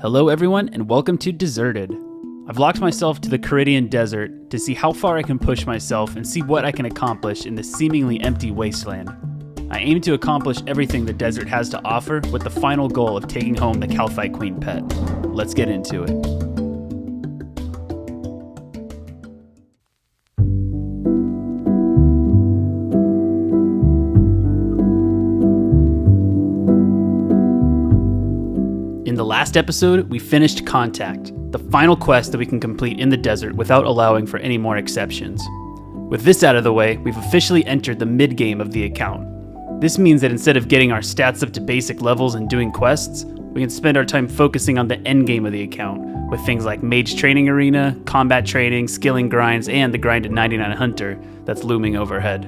Hello everyone and welcome to Deserted. I've locked myself to the Caridian Desert to see how far I can push myself and see what I can accomplish in this seemingly empty wasteland. I aim to accomplish everything the desert has to offer with the final goal of taking home the Calphite Queen pet. Let's get into it. In the last episode, we finished Contact, the final quest that we can complete in the desert without allowing for any more exceptions. With this out of the way, we've officially entered the mid-game of the account. This means that instead of getting our stats up to basic levels and doing quests, we can spend our time focusing on the end game of the account, with things like Mage training arena, combat training, skilling grinds, and the grind at 99 Hunter that's looming overhead.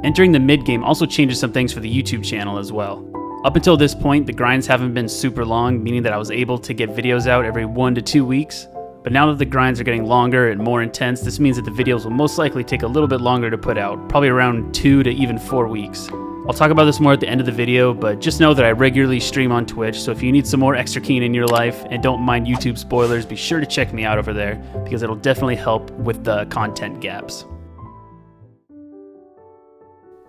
Entering the mid-game also changes some things for the YouTube channel as well. Up until this point, the grinds haven't been super long, meaning that I was able to get videos out every 1 to 2 weeks. But now that the grinds are getting longer and more intense, this means that the videos will most likely take a little bit longer to put out, probably around 2 to even 4 weeks. I'll talk about this more at the end of the video, but just know that I regularly stream on Twitch, so if you need some more xRakine in your life and don't mind YouTube spoilers, be sure to check me out over there, because it'll definitely help with the content gaps.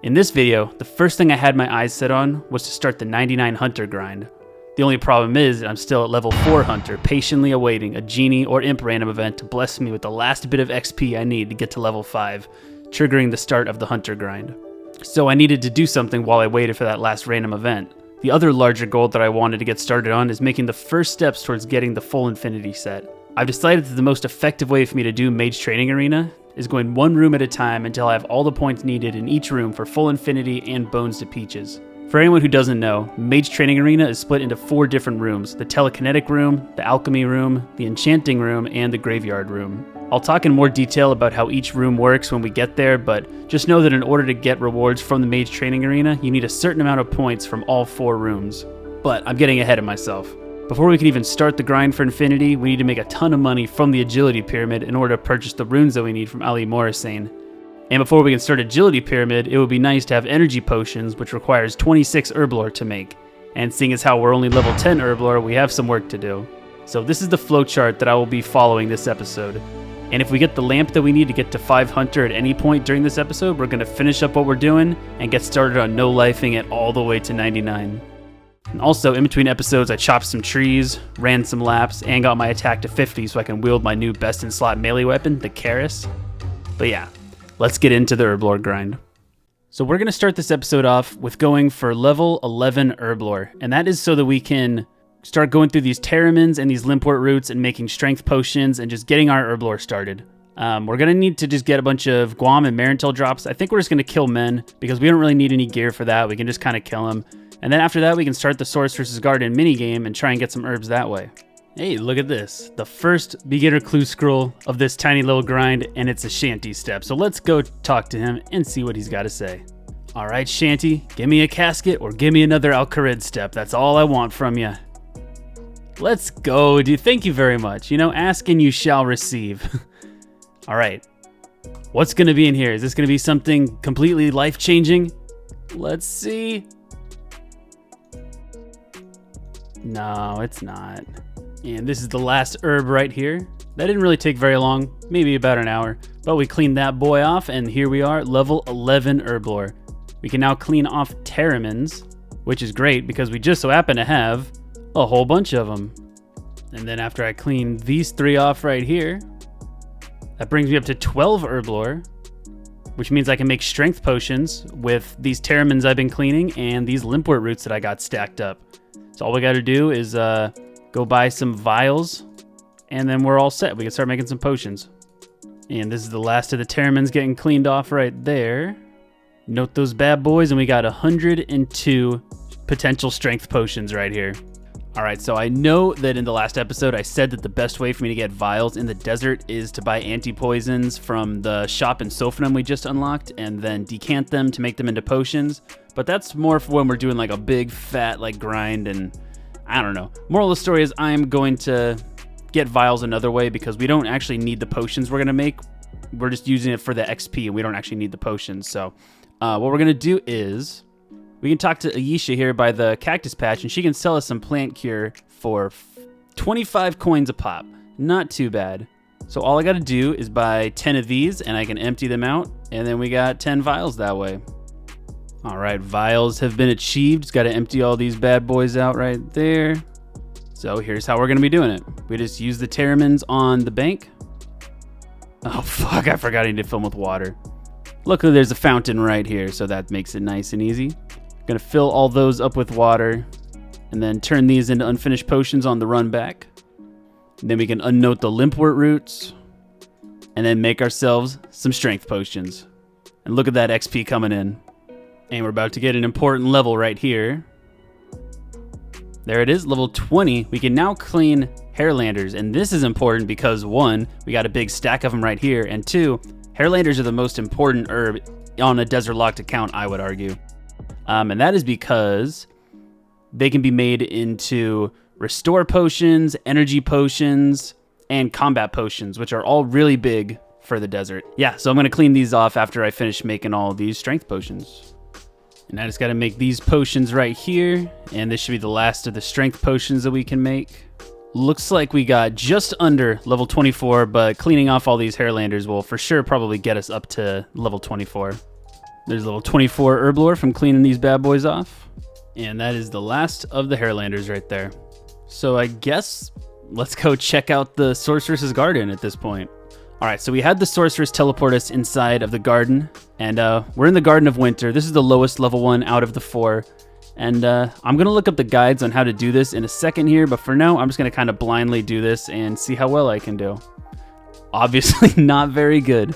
In this video, the first thing I had my eyes set on was to start the 99 Hunter grind. The only problem is that I'm still at level 4 Hunter, patiently awaiting a genie or imp random event to bless me with the last bit of XP I need to get to level 5, triggering the start of the Hunter grind. So I needed to do something while I waited for that last random event. The other larger goal that I wanted to get started on is making the first steps towards getting the full Infinity set. I've decided that the most effective way for me to do Mage Training Arena is going one room at a time until I have all the points needed in each room for full Infinity and Bones to Peaches. For anyone who doesn't know, Mage Training Arena is split into 4 different rooms: the Telekinetic Room, the Alchemy Room, the Enchanting Room, and the Graveyard Room. I'll talk in more detail about how each room works when we get there, but just know that in order to get rewards from the Mage Training Arena, you need a certain amount of points from all 4 rooms. But I'm getting ahead of myself. Before we can even start the grind for Infinity, we need to make a ton of money from the Agility Pyramid in order to purchase the runes that we need from Ali Morrisane. And before we can start Agility Pyramid, it would be nice to have Energy Potions, which requires 26 Herblore to make. And seeing as how we're only level 10 Herblore, we have some work to do. So this is the flowchart that I will be following this episode. And if we get the lamp that we need to get to 5 Hunter at any point during this episode, we're going to finish up what we're doing and get started on no-lifing it all the way to 99. And also, in between episodes, I chopped some trees, ran some laps, and got my attack to 50 so I can wield my new best-in-slot melee weapon, the Karis. But yeah, let's get into the Herblore grind. So we're going to start this episode off with going for level 11 Herblore, and that is so that we can start going through these Terramins and these Limport roots and making strength potions and just getting our Herblore started. We're going to need to just get a bunch of Guam and Marintel drops. I think we're just going to kill men because we don't really need any gear for that. We can just kind of kill them. And then after that, we can start the Source vs. Garden minigame and try and get some herbs that way. Hey, look at this. The first beginner clue scroll of this tiny little grind, and it's a Shanty step. So let's go talk to him and see what he's got to say. All right, Shanty, give me a casket or give me another Al-Kharid step. That's all I want from you. Let's go, dude. Thank you very much. You know, ask and you shall receive. All right. What's going to be in here? Is this going to be something completely life-changing? Let's see. No, it's not. And this is the last herb right here. That didn't really take very long, maybe about an hour, but we cleaned that boy off, and here we are, level 11 Herblore. We can now clean off Terramins, which is great because we just so happen to have a whole bunch of them. And then after I clean these 3 off right here, that brings me up to 12 Herblore, which means I can make strength potions with these Terramins I've been cleaning and these Limport roots that I got stacked up. So all we got to do is go buy some vials, and then we're all set. We can start making some potions. And this is the last of the Terramins getting cleaned off right there. Note those bad boys, and we got 102 potential strength potions right here. All right, so I know that in the last episode I said that the best way for me to get vials in the desert is to buy anti-poisons from the shop in Sophanum we just unlocked and then decant them to make them into potions. But that's more for when we're doing like a big fat like grind, and I don't know. Moral of the story is I'm going to get vials another way because we don't actually need the potions we're going to make. We're just using it for the XP and we don't actually need the potions. So what we're going to do is We can talk to Ayesha here by the cactus patch, and she can sell us some plant cure for 25 coins a pop. Not too bad. So all I gotta do is buy 10 of these, and I can empty them out, and then we got 10 vials that way. All right, vials have been achieved. Just gotta empty all these bad boys out right there. So here's how we're gonna be doing it. We just use the Terramins on the bank. Oh fuck, I forgot I need to fill them with water. Luckily there's a fountain right here, so that makes it nice and easy. Gonna fill all those up with water, and then turn these into unfinished potions on the run back. And then we can unnote the limpwort roots, and then make ourselves some strength potions. And look at that XP coming in. And we're about to get an important level right here. There it is, level 20. We can now clean Hairlanders, and this is important because 1, we got a big stack of them right here, and 2, Hairlanders are the most important herb on a desert locked account, I would argue. And that is because they can be made into restore potions, energy potions, and combat potions, which are all really big for the desert. Yeah, so I'm gonna clean these off after I finish making all these strength potions. And I just gotta make these potions right here, and this should be the last of the strength potions that we can make. Looks like we got just under level 24, but cleaning off all these Hairlanders will for sure probably get us up to level 24. There's level 24 Herblore from cleaning these bad boys off. And that is the last of the Hairlanders right there. So I guess let's go check out the Sorceress's Garden at this point. All right, so we had the Sorceress teleport us inside of the garden, and we're in the Garden of Winter. This is the lowest level one out of the 4. And I'm gonna look up the guides on how to do this in a second here, but for now, I'm just gonna kind of blindly do this and see how well I can do. Obviously not very good.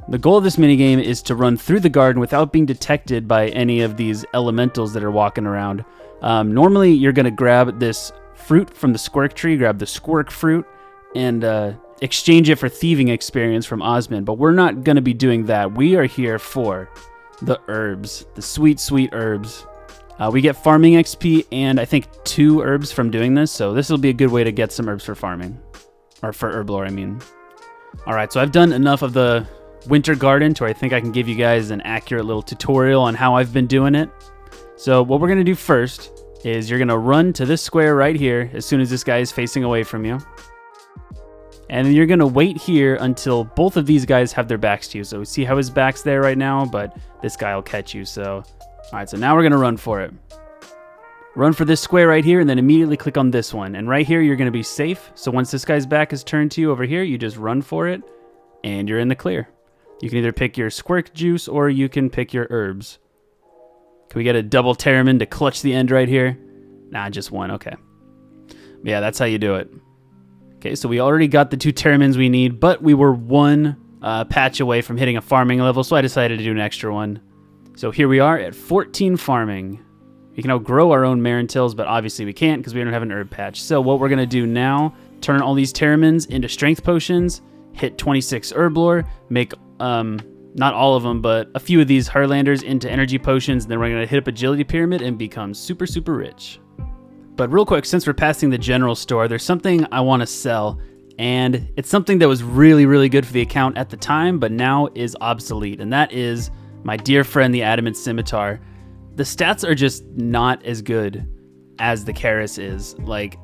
The goal of this minigame is to run through the garden without being detected by any of these elementals that are walking around. Normally, you're gonna grab this fruit from the squirk tree, grab the squirk fruit, and exchange it for thieving experience from Osmond, but we're not gonna be doing that. We are here for the herbs, the sweet, sweet herbs. We get farming XP and I think 2 herbs from doing this, so this will be a good way to get some herbs for farming. Or for herblore, I mean. Alright, so I've done enough of the winter garden to where I think I can give you guys an accurate little tutorial on how I've been doing it. So what we're going to do first is you're going to run to this square right here as soon as this guy is facing away from you. And then you're going to wait here until both of these guys have their backs to you. So we see how his back's there right now, but this guy will catch you. So, all right, so now we're going to run for it. Run for this square right here and then immediately click on this one. And right here, you're going to be safe. So once this guy's back is turned to you over here, you just run for it and you're in the clear. You can either pick your squirk juice or you can pick your herbs. Can we get a double Terramin to clutch the end right here? Nah, just one. Okay. Yeah, that's how you do it. Okay, so we already got the 2 Terramins we need, but we were 1 patch away from hitting a farming level, so I decided to do an extra one. So here we are at 14 farming. We can now grow our own Marintils, but obviously we can't because we don't have an herb patch. So what we're going to do now, turn all these Terramins into strength potions, hit 26 herblore, make not all of them, but a few of these Hairlanders into energy potions, and then we're going to hit up agility pyramid and become super, super rich. But real quick, since we're passing the general store, there's something I want to sell, and it's something that was really, really good for the account at the time, but now is obsolete, and that is my dear friend, the Adamant Scimitar. The stats are just not as good as the Karis is. Like,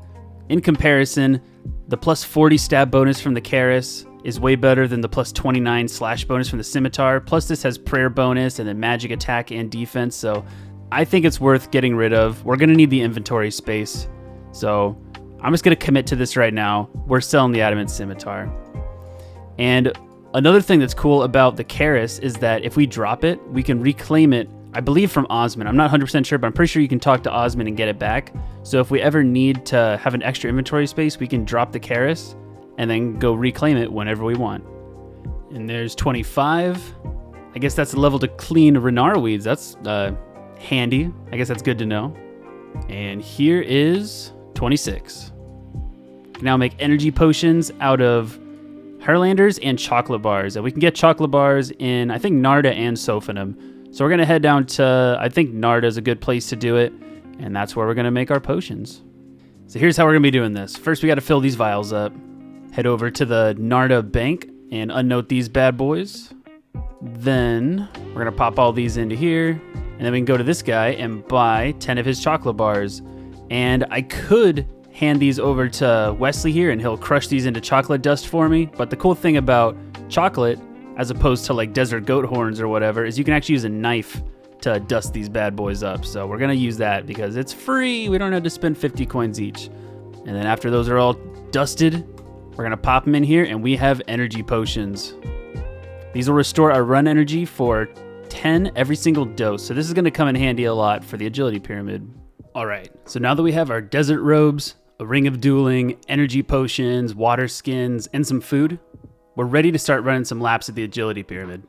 in comparison, the plus 40 stab bonus from the Karis is way better than the plus 29 slash bonus from the Scimitar. Plus this has prayer bonus and then magic attack and defense, so I think it's worth getting rid of. We're gonna need the inventory space, so I'm just gonna commit to this right now. We're selling the Adamant Scimitar. And another thing that's cool about the Karis is that if we drop it, we can reclaim it, I believe from Osmond. I'm not 100% sure, but I'm pretty sure you can talk to Osmond and get it back. So if we ever need to have an extra inventory space, we can drop the Karis and then go reclaim it whenever we want. And there's 25. I guess that's the level to clean Renar weeds. That's handy. I guess that's good to know. And here is 26. We can now make energy potions out of Hairlanders and chocolate bars. And we can get chocolate bars in, I think, Narda and Sophanum. So we're going to head down to, I think Narda is a good place to do it. And that's where we're going to make our potions. So here's how we're going to be doing this. First, we got to fill these vials up. Head over to the Narda bank and unnote these bad boys. Then we're going to pop all these into here. And then we can go to this guy and buy 10 of his chocolate bars. And I could hand these over to Wesley here and he'll crush these into chocolate dust for me. But the cool thing about chocolate, as opposed to like desert goat horns or whatever, is you can actually use a knife to dust these bad boys up. So we're gonna use that because it's free. We don't have to spend 50 coins each. And then after those are all dusted, we're gonna pop them in here and we have energy potions. These will restore our run energy for 10 every single dose. So this is gonna come in handy a lot for the agility pyramid. All right, so now that we have our desert robes, a ring of dueling, energy potions, water skins, and some food, we're ready to start running some laps at the agility pyramid.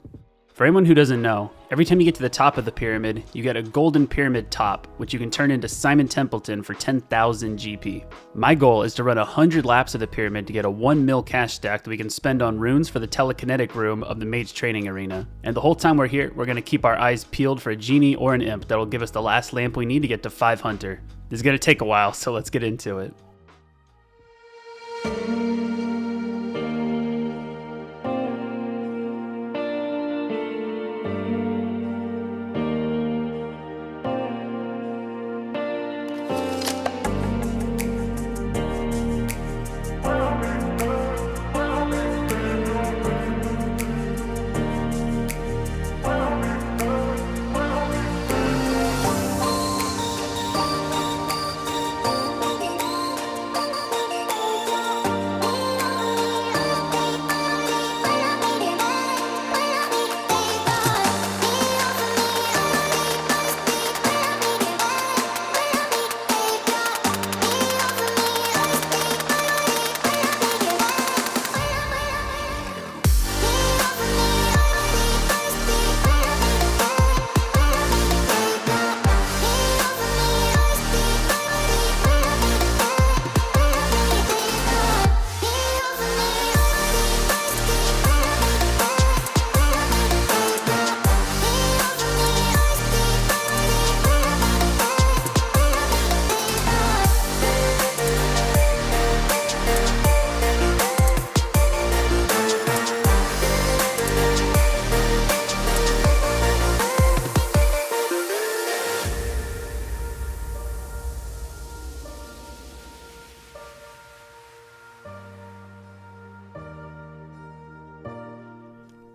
For anyone who doesn't know, every time you get to the top of the pyramid, you get a golden pyramid top, which you can turn into Simon Templeton for 10,000 GP. My goal is to run 100 laps of the pyramid to get a 1 mil cash stack that we can spend on runes for the telekinetic room of the Mage training arena. And the whole time we're here, we're going to keep our eyes peeled for a genie or an imp that'll give us the last lamp we need to get to 5 Hunter. This is going to take a while, so let's get into it.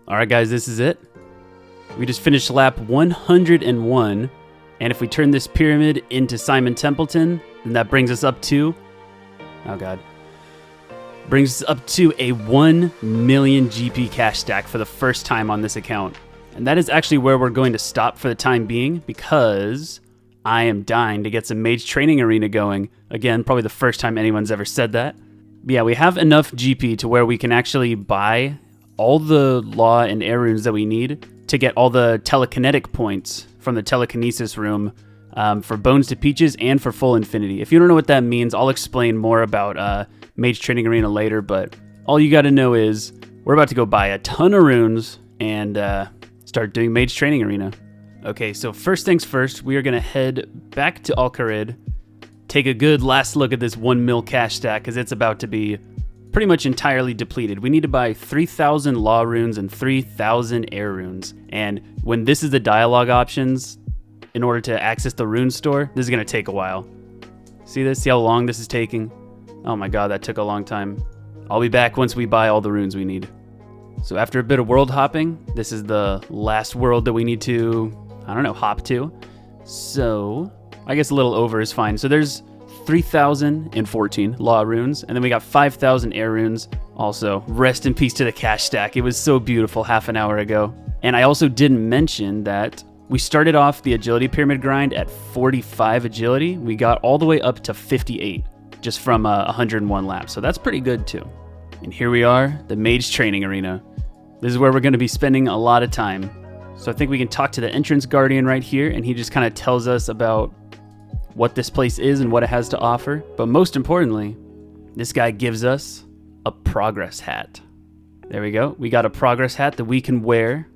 All right, guys, this is it. We just finished lap 101, and if we turn this pyramid into Simon Templeton, then that brings us up to, brings us up to a 1 million GP cash stack for the first time on this account. And that is actually where we're going to stop for the time being because I am dying to get some Mage training arena going. Again, probably the first time anyone's ever said that. But yeah, we have enough GP to where we can actually buy all the law and air runes that we need to get all the telekinetic points from the telekinesis room for Bones to Peaches and for full infinity. If you don't know what that means, I'll explain more about Mage Training Arena later, but all you gotta know is we're about to go buy a ton of runes and start doing Mage Training Arena. Okay, so first things first, we are gonna head back to Al-Kharid, take a good last look at this 1 mil cash stack because it's about to be pretty much entirely depleted. We need to buy 3,000 law runes and 3,000 air runes. And when this is the dialogue options, in order to access the rune store, this is going to take a while. See this? See how long this is taking? Oh my god, that took a long time. I'll be back once we buy all the runes we need. So after a bit of world hopping, this is the last world that we need to, hop to. So I guess a little over is fine. So there's 3,014 law runes, and then we got 5,000 air runes. Also, rest in peace to the cash stack. It was so beautiful half an hour ago. And I also didn't mention that we started off the agility pyramid grind at 45 agility. We got all the way up to 58 just from 101 laps. So that's pretty good too. And here we are, the Mage Training Arena. This is where we're going to be spending a lot of time. So I think we can talk to the entrance guardian right here, and he just kind of tells us about what this place is and what it has to offer. But most importantly, this guy gives us a progress hat. There we go. We got a progress hat that we can wear.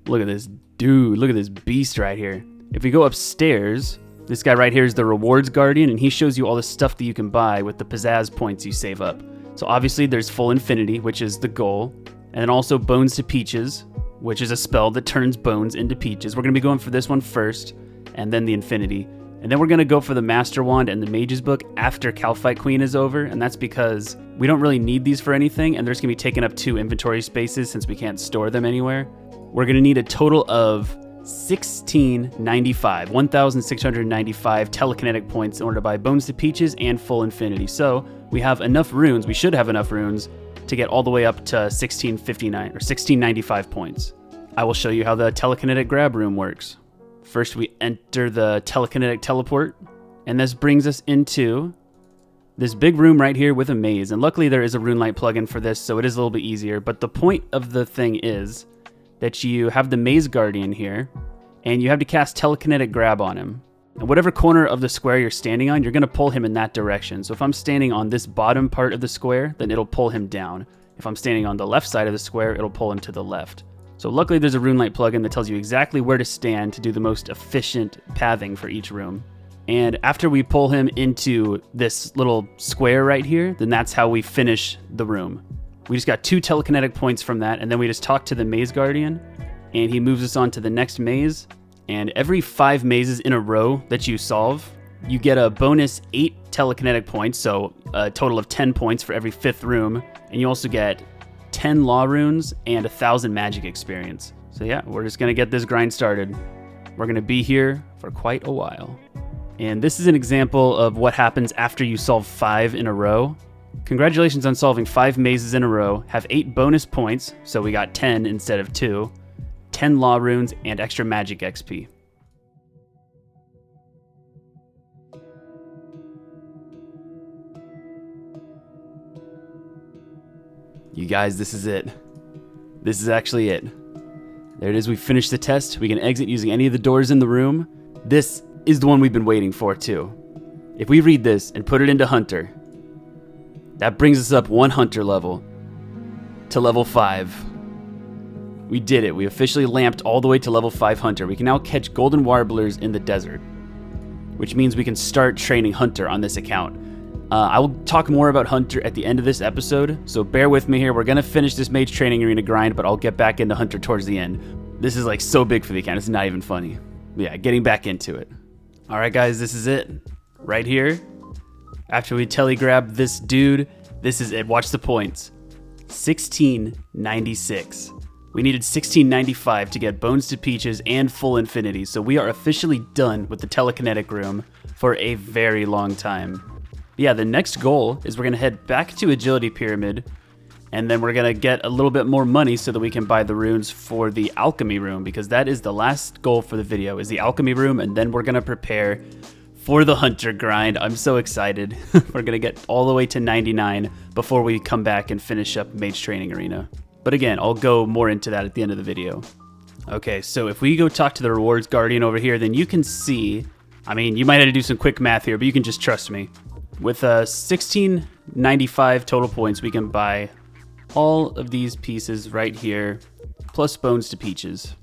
Look at this dude. Look at this beast right here. If we go upstairs, this guy right here is the rewards guardian, and he shows you all the stuff that you can buy with the pizzazz points you save up. So obviously there's full infinity, which is the goal. And then also Bones to Peaches, which is a spell that turns bones into peaches. We're going to be going for this one first. and then the Infinity. And then we're going to go for the Master Wand and the Mage's Book after Calcite Queen is over, and that's because we don't really need these for anything, and they're just going to be taking up 2 inventory spaces since we can't store them anywhere. We're going to need a total of 1,695 telekinetic points in order to buy Bones to Peaches and full Infinity. So we have enough runes, we should have enough runes, to get all the way up to 1,659 or 1,695 points. I will show you how the telekinetic grab room works. First, we enter the telekinetic teleport, and this brings us into this big room right here with a maze. And luckily, there is a RuneLite plugin for this, so it is a little bit easier. But the point of the thing is that you have the Maze Guardian here, and you have to cast telekinetic grab on him. And whatever corner of the square you're standing on, you're going to pull him in that direction. So if I'm standing on this bottom part of the square, then it'll pull him down. If I'm standing on the left side of the square, it'll pull him to the left. So luckily there's a RuneLite plugin that tells you exactly where to stand to do the most efficient pathing for each room. And after we pull him into this little square right here, then that's how we finish the room. We just got 2 telekinetic points from that, and then we just talk to the Maze Guardian, and he moves us on to the next maze. And every 5 mazes in a row that you solve, you get a bonus 8 telekinetic points, so a total of 10 points for every 5th room. And you also get 10 law runes and 1,000 magic experience. So yeah, we're just gonna get this grind started. We're gonna be here for quite a while. And this is an example of what happens after you solve 5 in a row. Congratulations on solving 5 mazes in a row. Have 8 bonus points, so we got 10 instead of 2. 10 law runes, and extra magic XP. You guys, this is it. This is actually it. There it is, we finished the test. We can exit using any of the doors in the room. This is the one we've been waiting for too. If we read this and put it into Hunter, that brings us up 1 Hunter level to level 5. We did it. We officially lamped all the way to level 5 Hunter. We can now catch golden warblers in the desert, which means we can start training Hunter on this account. I will talk more about Hunter at the end of this episode, so bear with me here. We're going to finish this Mage Training Arena grind, but I'll get back into Hunter towards the end. This is like so big for the account, it's not even funny. But yeah, getting back into it. Alright guys, this is it. Right here. After we telegrab this dude, this is it. Watch the points. 1696. We needed 1695 to get Bones to Peaches and full Infinity, so we are officially done with the telekinetic room for a very long time. Yeah, the next goal is we're going to head back to Agility Pyramid, and then we're going to get a little bit more money so that we can buy the runes for the Alchemy Room, because that is the last goal for the video, is the Alchemy Room, and then we're going to prepare for the Hunter grind. I'm so excited. We're going to get all the way to 99 before we come back and finish up Mage Training Arena. But again, I'll go more into that at the end of the video. Okay, so if we go talk to the Rewards Guardian over here, then you can see, I mean, you might have to do some quick math here, but you can just trust me. With 1695 total points, we can buy all of these pieces right here, plus Bones to Peaches.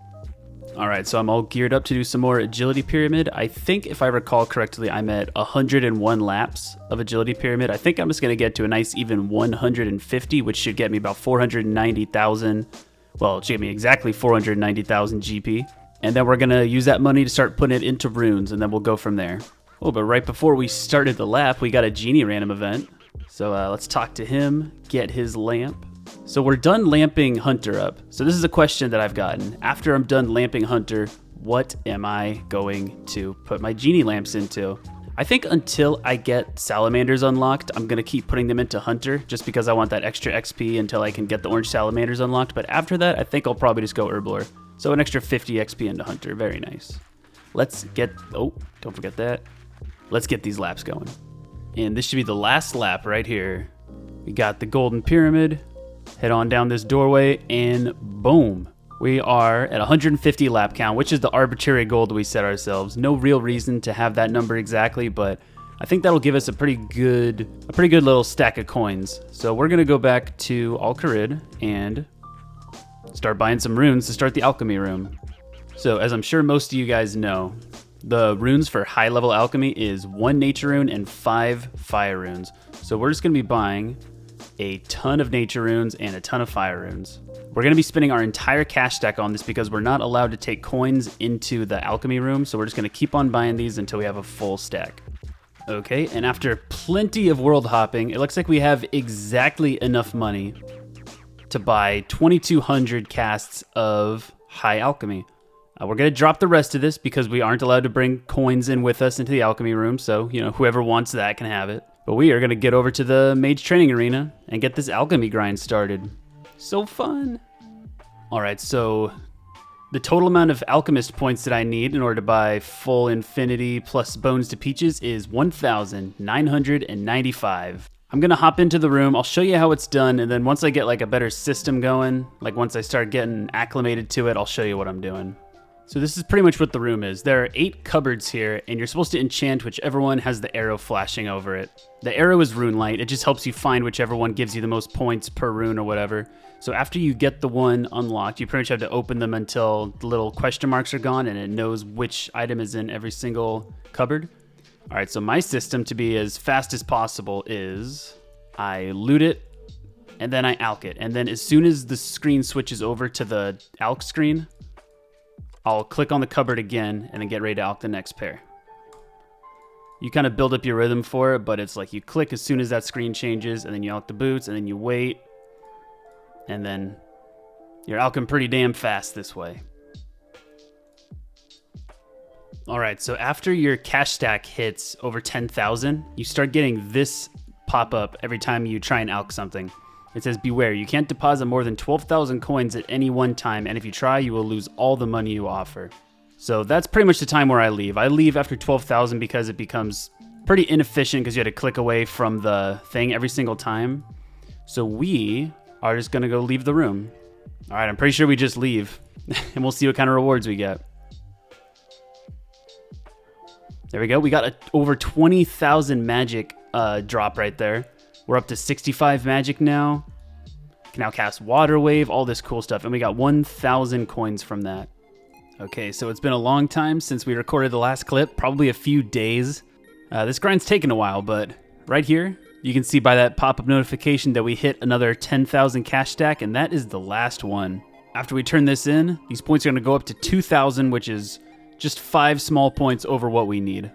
Alright, so I'm all geared up to do some more Agility Pyramid. I think, if I recall correctly, I'm at 101 laps of Agility Pyramid. I think I'm just going to get to a nice even 150, which should get me about 490,000. Well, it should get me exactly 490,000 GP. And then we're going to use that money to start putting it into runes, and then we'll go from there. Oh, but right before we started the lap, we got a Genie random event. So let's talk to him, get his lamp. So we're done lamping Hunter up. So this is a question that I've gotten. After I'm done lamping Hunter, what am I going to put my Genie lamps into? I think until I get Salamanders unlocked, I'm going to keep putting them into Hunter, just because I want that extra XP until I can get the Orange Salamanders unlocked. But after that, I think I'll probably just go Herblore. So an extra 50 XP into Hunter. Very nice. Let's get... Oh, don't forget that. Let's get these laps going. And this should be the last lap right here. We got the Golden Pyramid. Head on down this doorway, and boom. We are at 150 lap count, which is the arbitrary goal that we set ourselves. No real reason to have that number exactly, but I think that'll give us a pretty good little stack of coins. So we're gonna go back to Al Kharid and start buying some runes to start the Alchemy Room. So as I'm sure most of you guys know, the runes for high level alchemy is 1 nature rune and 5 fire runes. So we're just gonna be buying a ton of nature runes, and a ton of fire runes. We're going to be spending our entire cash stack on this because we're not allowed to take coins into the alchemy room, so we're just going to keep on buying these until we have a full stack. Okay, and after plenty of world hopping, it looks like we have exactly enough money to buy 2,200 casts of high alchemy. We're going to drop the rest of this because we aren't allowed to bring coins in with us into the alchemy room, so, you know, whoever wants that can have it. But we are going to get over to the Mage training arena and get this alchemy grind started. So fun. All right, so the total amount of alchemist points that I need in order to buy full infinity plus bones to peaches is 1,995. I'm going to hop into the room. I'll show you how it's done, and then once I get like a better system going, like once I start getting acclimated to it, I'll show you what I'm doing. So this is pretty much what the room is. There are 8 cupboards here, and you're supposed to enchant whichever one has the arrow flashing over it. The arrow is rune light. It just helps you find whichever one gives you the most points per rune or whatever. So after you get the one unlocked, you pretty much have to open them until the little question marks are gone, and it knows which item is in every single cupboard. All right, so my system to be as fast as possible is I loot it, and then I alch it. And then as soon as the screen switches over to the alch screen, I'll click on the cupboard again and then get ready to alch the next pair. You kind of build up your rhythm for it, but it's like you click as soon as that screen changes, and then you alch the boots, and then you wait, and then you're alching pretty damn fast this way. All right, so after your cash stack hits over 10,000, you start getting this pop up every time you try and alch something. It says, beware, you can't deposit more than 12,000 coins at any one time, and if you try, you will lose all the money you offer. So that's pretty much the time where I leave. I leave after 12,000 because it becomes pretty inefficient because you had to click away from the thing every single time. So we are just going to go leave the room. All right, I'm pretty sure we just leave, and we'll see what kind of rewards we get. There we go. We got over 20,000 magic drop right there. We're up to 65 magic now. Can now cast water wave, all this cool stuff. And we got 1,000 coins from that. Okay, so it's been a long time since we recorded the last clip, probably a few days. This grind's taken a while, but right here, you can see by that pop-up notification that we hit another 10,000 cash stack, and that is the last one. After we turn this in, these points are going to go up to 2,000, which is just 5 small points over what we need.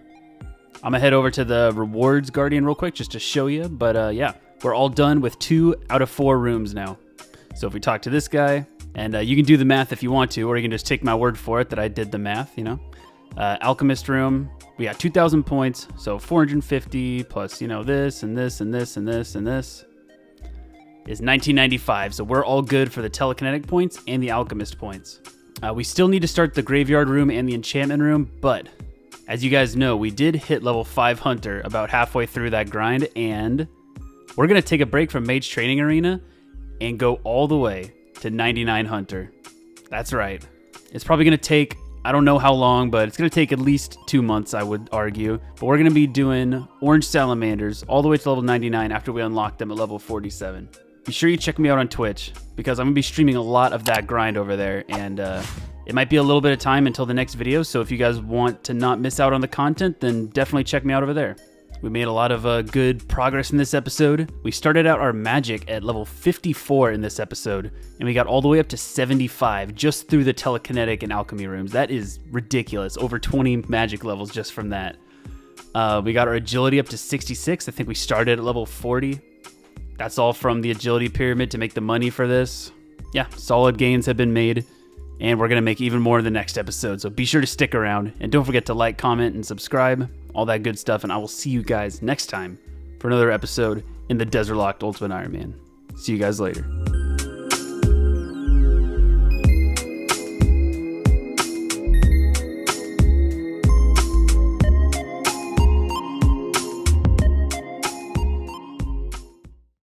I'm going to head over to the rewards guardian real quick just to show you. But yeah, we're all done with 2 out of 4 rooms now. So if we talk to this guy, and you can do the math if you want to, or you can just take my word for it that I did the math, you know. Alchemist room, we got 2,000 points. So 450 plus, you know, this and this and this and this and this is 1995. So we're all good for the telekinetic points and the alchemist points. We still need to start the graveyard room and the enchantment room, but as you guys know, we did hit level 5 Hunter about halfway through that grind, and we're going to take a break from Mage Training Arena and go all the way to 99 Hunter. That's right. It's probably going to take, I don't know how long, but it's going to take at least 2 months, I would argue. But we're going to be doing Orange Salamanders all the way to level 99 after we unlock them at level 47. Be sure you check me out on Twitch, because I'm going to be streaming a lot of that grind over there, and it might be a little bit of time until the next video, so if you guys want to not miss out on the content, then definitely check me out over there. We made a lot of good progress in this episode. We started out our magic at level 54 in this episode, and we got all the way up to 75 just through the telekinetic and alchemy rooms. That is ridiculous. Over 20 magic levels just from that. We got our agility up to 66. I think we started at level 40. That's all from the agility pyramid to make the money for this. Yeah, solid gains have been made. And we're going to make even more in the next episode. So be sure to stick around. And don't forget to like, comment, and subscribe. All that good stuff. And I will see you guys next time for another episode in the Desert Locked Ultimate Iron Man. See you guys later.